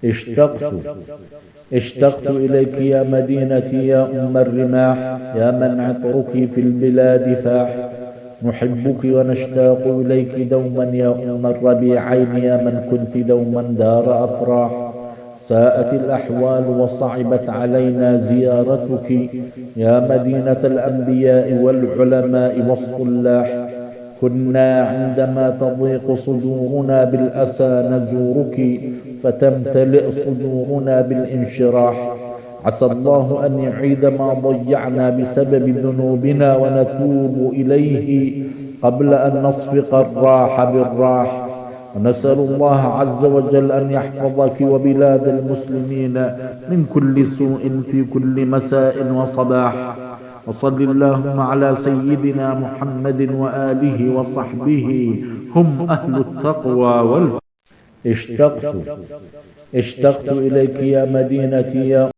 اشتقت اشتقت إليك يا مدينتي يا أم الرماح، يا من عطرك في البلاد فاح. نحبك ونشتاق إليك دوما يا أم الربيعين، يا من كنت دوما دار أفراح. ساءت الأحوال وصعبت علينا زيارتك، يا مدينة الأنبياء والعلماء والصلاح. كنا عندما تضيق صدورنا بالأسى نزورك، فتمتلئ صدورنا بالانشراح. عسى الله أن يعيد ما ضيعنا بسبب ذنوبنا ونتوب إليه قبل أن نصفق الراح بالراح. ونسأل الله عز وجل أن يحفظك وبلاد المسلمين من كل سوء في كل مساء وصباح. وصل اللهم على سيدنا محمد وآله وصحبه، هم أهل التقوى اشتقت إليك يا مدينتي يا